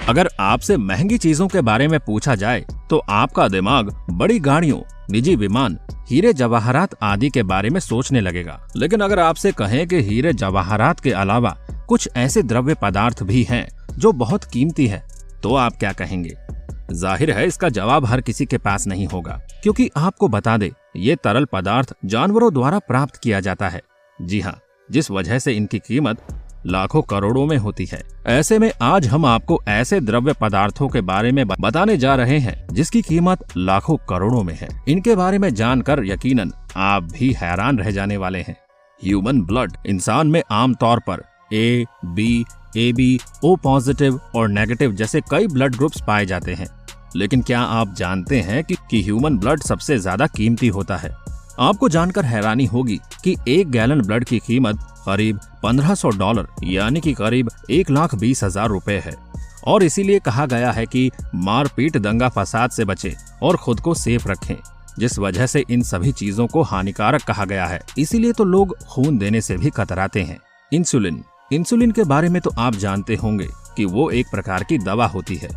अगर आपसे महंगी चीजों के बारे में पूछा जाए तो आपका दिमाग बड़ी गाड़ियों, निजी विमान, हीरे जवाहरात आदि के बारे में सोचने लगेगा। लेकिन अगर आपसे कहें कि हीरे जवाहरात के अलावा कुछ ऐसे द्रव्य पदार्थ भी हैं जो बहुत कीमती है, तो आप क्या कहेंगे? जाहिर है इसका जवाब हर किसी के पास नहीं होगा, क्योंकि आपको बता दे ये तरल पदार्थ जानवरों द्वारा प्राप्त किया जाता है। जी हाँ, जिस वजह से इनकी कीमत लाखों करोड़ों में होती है। ऐसे में आज हम आपको ऐसे द्रव्य पदार्थों के बारे में बताने जा रहे हैं जिसकी कीमत लाखों करोड़ों में है। इनके बारे में जानकर यकीनन आप भी हैरान रह जाने वाले हैं। Human blood. इंसान में आमतौर पर ए, बी, AB, O पॉजिटिव और नेगेटिव जैसे कई ब्लड ग्रुप्स पाए जाते हैं। लेकिन क्या आप जानते हैं कि ह्यूमन ब्लड सबसे ज्यादा कीमती होता है? आपको जानकर हैरानी होगी कि 1 गैलन ब्लड की कीमत करीब $1500 यानी कि करीब 1,20,000 रुपए है। और इसीलिए कहा गया है कि मारपीट, दंगा फसाद से बचें और खुद को सेफ रखें, जिस वजह से इन सभी चीजों को हानिकारक कहा गया है। इसीलिए तो लोग खून देने से भी कतराते हैं। इंसुलिन। इंसुलिन के बारे में तो आप जानते होंगे कि वो एक प्रकार की दवा होती है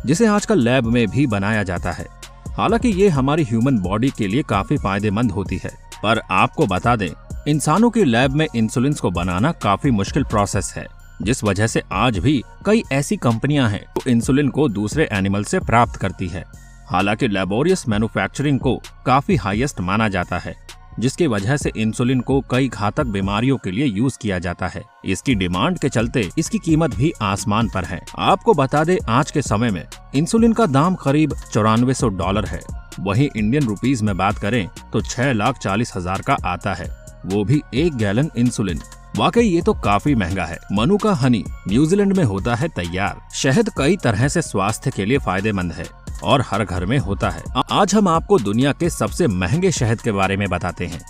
जिसे आजकल लैब में भी बनाया जाता है। हालांकि ये हमारी ह्यूमन बॉडी के लिए काफी फायदेमंद होती है, पर आपको बता दें इंसानों की लैब में इंसुलिन को बनाना काफी मुश्किल प्रोसेस है, जिस वजह से आज भी कई ऐसी कंपनियां हैं जो इंसुलिन को दूसरे एनिमल से प्राप्त करती है। हालांकि लैबोरियस मैन्युफैक्चरिंग को काफी हाईएस्ट माना जाता है, जिसकी वजह से इंसुलिन को कई घातक बीमारियों के लिए यूज किया जाता है। इसकी डिमांड के चलते इसकी कीमत भी आसमान पर है। आपको बता दें आज के समय में इंसुलिन का दाम करीब $9400 है। वहीं इंडियन रुपीज में बात करें तो 6,40,000 का आता है, वो भी 1 गैलन इंसुलिन। वाकई ये तो काफी महंगा है। मनुका हनी न्यूजीलैंड में होता है तैयार। शहद कई तरह से स्वास्थ्य के लिए फायदेमंद है और हर घर में होता है। आज हम आपको दुनिया के सबसे महंगे शहद के बारे में बताते हैं।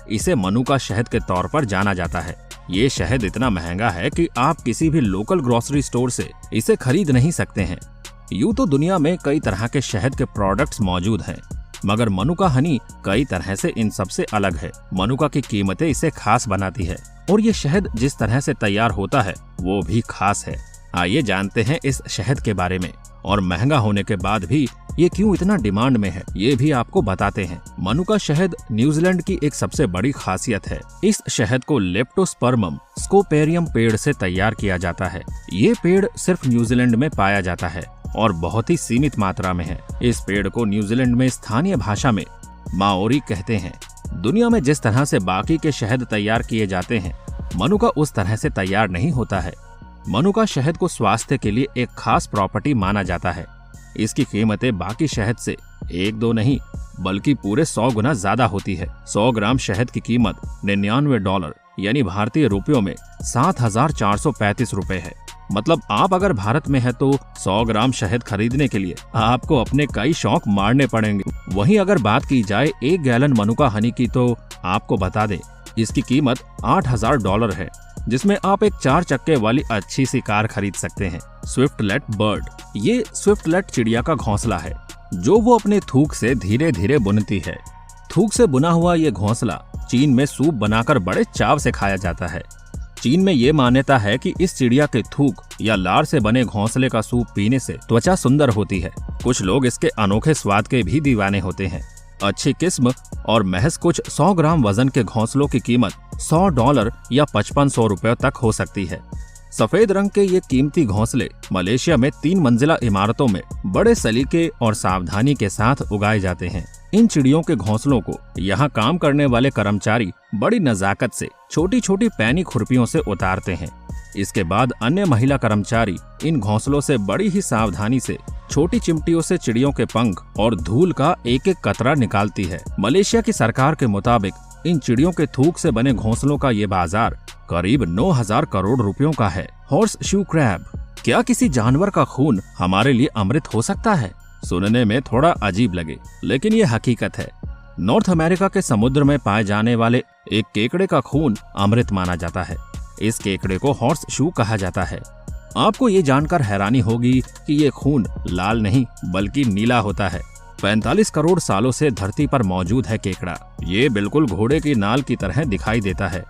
इसे मनुका शहद के तौर पर जाना जाता है। ये शहद इतना महंगा है कि आप किसी भी लोकल ग्रोसरी स्टोर से इसे खरीद नहीं सकते हैं। यूँ तो दुनिया में कई तरह के शहद के प्रोडक्ट्स मौजूद हैं, मगर मनुका हनी कई तरह से इन सबसे अलग है। मनुका की कीमतें इसे खास बनाती है और ये शहद जिस तरह से तैयार होता है वो भी खास है। आइए जानते हैं इस शहद के बारे में, और महंगा होने के बाद भी ये क्यों इतना डिमांड में है ये भी आपको बताते हैं। मनुका शहद न्यूजीलैंड की एक सबसे बड़ी खासियत है। इस शहद को लेप्टोस्पर्मम स्कोपेरियम पेड़ से तैयार किया जाता है। ये पेड़ सिर्फ न्यूजीलैंड में पाया जाता है और बहुत ही सीमित मात्रा में है। इस पेड़ को न्यूजीलैंड में स्थानीय भाषा में माओरी कहते हैं। दुनिया में जिस तरह से बाकी के शहद तैयार किए जाते हैं, मनुका उस तरह से तैयार नहीं होता है। मनुका शहद को स्वास्थ्य के लिए एक खास प्रॉपर्टी माना जाता है। इसकी कीमतें बाकी शहद से 1-2 नहीं बल्कि पूरे 100 गुना ज्यादा होती है। 100 ग्राम शहद की कीमत $99 यानी भारतीय रुपयों में 7,435 रुपए है। मतलब आप अगर भारत में है तो 100 ग्राम शहद खरीदने के लिए आपको अपने कई शौक मारने पड़ेंगे। वहीं अगर बात की जाए 1 गैलन मनुका हनी की, तो आपको बता दें इसकी कीमत $8,000 है, जिसमें आप एक 4 चक्के वाली अच्छी सी कार खरीद सकते हैं। Swiftlet bird. ये स्विफ्टलेट चिड़िया का घोंसला है जो वो अपने थूक से धीरे धीरे बुनती है। थूक से बुना हुआ ये घोंसला चीन में सूप बनाकर बड़े चाव से खाया जाता है। चीन में ये मान्यता है कि इस चिड़िया के थूक या लार से बने घोंसले का सूप पीने से त्वचा सुंदर होती है। कुछ लोग इसके अनोखे स्वाद के भी दीवाने होते हैं। अच्छी किस्म और महज कुछ 100 ग्राम वजन के घोंसलों की कीमत $100 या 5500 रुपए तक हो सकती है। सफेद रंग के ये कीमती घोंसले मलेशिया में 3 मंजिला इमारतों में बड़े सलीके और सावधानी के साथ उगाए जाते हैं। इन चिड़ियों के घोंसलों को यहाँ काम करने वाले कर्मचारी बड़ी नजाकत से छोटी छोटी पैनी खुरपियों से उतारते हैं। इसके बाद अन्य महिला कर्मचारी इन घोंसलों से बड़ी ही सावधानी से छोटी चिमटियों से चिड़ियों के पंख और धूल का एक एक कतरा निकालती है। मलेशिया की सरकार के मुताबिक इन चिड़ियों के थूक से बने घोंसलों का ये बाजार करीब 9,000 करोड़ रुपयों का है। Horse shoe crab. क्या किसी जानवर का खून हमारे लिए अमृत हो सकता है? सुनने में थोड़ा अजीब लगे, लेकिन ये हकीकत है। नॉर्थ अमेरिका के समुद्र में पाए जाने वाले एक केकड़े का खून अमृत माना जाता है। इस केकड़े को हॉर्स शू कहा जाता है। आपको ये जानकर हैरानी होगी कि ये खून लाल नहीं बल्कि नीला होता है। 45 करोड़ सालों से धरती पर मौजूद है केकड़ा। ये बिल्कुल घोड़े की नाल की तरह दिखाई देता है,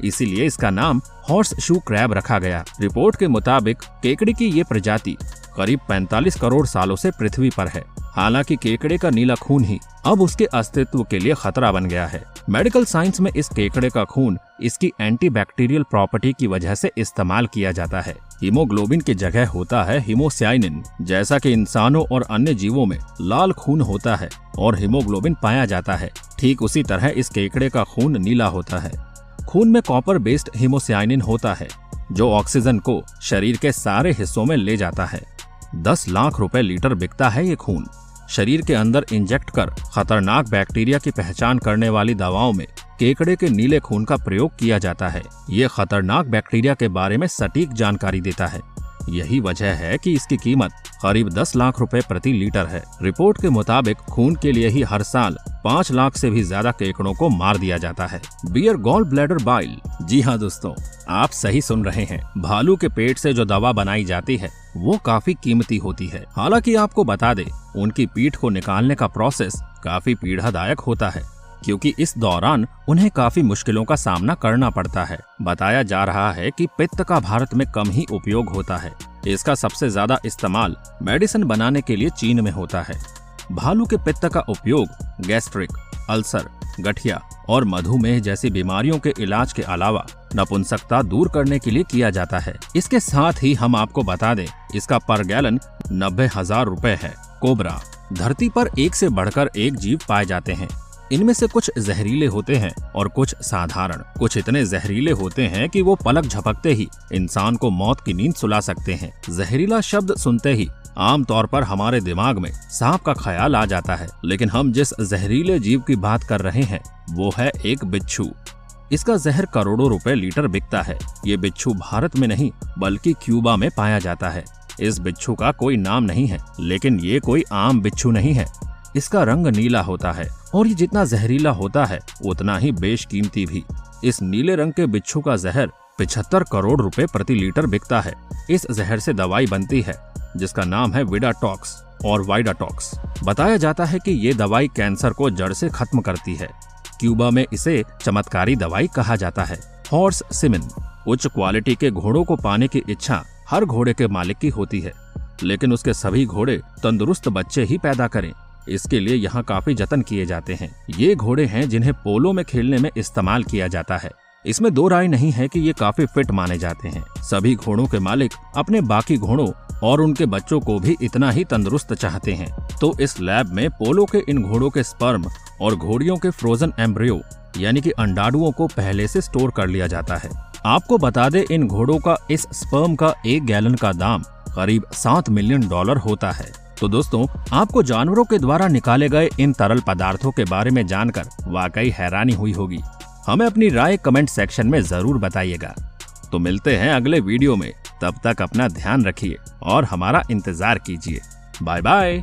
इसीलिए इसका नाम हॉर्स शू क्रैब रखा गया। रिपोर्ट के मुताबिक केकड़े की ये प्रजाति करीब 45 करोड़ सालों से पृथ्वी पर है। हालांकि केकड़े का नीला खून ही अब उसके अस्तित्व के लिए खतरा बन गया है। मेडिकल साइंस में इस केकड़े का खून इसकी एंटीबैक्टीरियल प्रॉपर्टी की वजह से इस्तेमाल किया जाता है। हीमोग्लोबिन की जगह होता है हीमोसाइनिन। जैसा कि इंसानों और अन्य जीवों में लाल खून होता है और हीमोग्लोबिन पाया जाता है, ठीक उसी तरह इस केकड़े का खून नीला होता है। खून में कॉपर बेस्ड हीमोसाइनिन होता है जो ऑक्सीजन को शरीर के सारे हिस्सों में ले जाता है। 10 लाख रुपए लीटर बिकता है ये खून। शरीर के अंदर इंजेक्ट कर खतरनाक बैक्टीरिया की पहचान करने वाली दवाओं में केकड़े के नीले खून का प्रयोग किया जाता है। ये खतरनाक बैक्टीरिया के बारे में सटीक जानकारी देता है। यही वजह है कि इसकी कीमत करीब 10 लाख रुपए प्रति लीटर है। रिपोर्ट के मुताबिक खून के लिए ही हर साल 5 लाख से भी ज्यादा केकड़ों को मार दिया जाता है। Bear gall bladder bile. जी हाँ दोस्तों, आप सही सुन रहे हैं। भालू के पेट से जो दवा बनाई जाती है वो काफी कीमती होती है। हालांकि आपको बता दे, उनकी पीठ को निकालने का प्रोसेस काफी पीड़ादायक होता है, क्योंकि इस दौरान उन्हें काफी मुश्किलों का सामना करना पड़ता है। बताया जा रहा है कि पित्त का भारत में कम ही उपयोग होता है। इसका सबसे ज्यादा इस्तेमाल मेडिसिन बनाने के लिए चीन में होता है। भालू के पित्त का उपयोग गैस्ट्रिक, अल्सर, गठिया और मधुमेह जैसी बीमारियों के इलाज के अलावा नपुंसकता दूर करने के लिए किया जाता है। इसके साथ ही हम आपको बता दें, इसका पर गैलन 90,000 रुपए है। कोबरा। धरती पर एक से बढ़कर एक जीव पाए जाते हैं। इनमें से कुछ जहरीले होते हैं और कुछ साधारण। कुछ इतने जहरीले होते हैं कि वो पलक झपकते ही इंसान को मौत की नींद सुला सकते हैं। जहरीला शब्द सुनते ही आमतौर पर हमारे दिमाग में सांप का ख्याल आ जाता है, लेकिन हम जिस जहरीले जीव की बात कर रहे हैं वो है एक बिच्छू। इसका जहर करोड़ों रुपए लीटर बिकता है। ये बिच्छू भारत में नहीं बल्कि क्यूबा में पाया जाता है। इस बिच्छू का कोई नाम नहीं है, लेकिन ये कोई आम बिच्छू नहीं है। इसका रंग नीला होता है और ये जितना जहरीला होता है उतना ही बेशकीमती भी। इस नीले रंग के बिच्छू का जहर 75 करोड़ रुपए प्रति लीटर बिकता है। इस जहर से दवाई बनती है जिसका नाम है विडाटॉक्स और वाइडाटॉक्स। बताया जाता है कि ये दवाई कैंसर को जड़ से खत्म करती है। क्यूबा में इसे चमत्कारी दवाई कहा जाता है। हॉर्स सीमेन। उच्च क्वालिटी के घोड़ों को पाने की इच्छा हर घोड़े के मालिक की होती है, लेकिन उसके सभी घोड़े तंदुरुस्त बच्चे ही पैदा करें। इसके लिए यहाँ काफी जतन किए जाते हैं। ये घोड़े हैं जिन्हें पोलो में खेलने में इस्तेमाल किया जाता है। इसमें दो राय नहीं है कि ये काफी फिट माने जाते हैं। सभी घोड़ों के मालिक अपने बाकी घोड़ों और उनके बच्चों को भी इतना ही तंदुरुस्त चाहते हैं। तो इस लैब में पोलो के इन घोड़ों के स्पर्म और घोड़ियों के फ्रोजन एम्ब्रियो यानी कि अंडाणुओं को पहले से स्टोर कर लिया जाता है। आपको बता दें, इन घोड़ों का इस स्पर्म का 1 गैलन का दाम करीब $7 मिलियन होता है। तो दोस्तों, आपको जानवरों के द्वारा निकाले गए इन तरल पदार्थों के बारे में जानकर वाकई हैरानी हुई होगी। हमें अपनी राय कमेंट सेक्शन में जरूर बताइएगा। तो मिलते हैं अगले वीडियो में। तब तक अपना ध्यान रखिए और हमारा इंतजार कीजिए। Bye bye.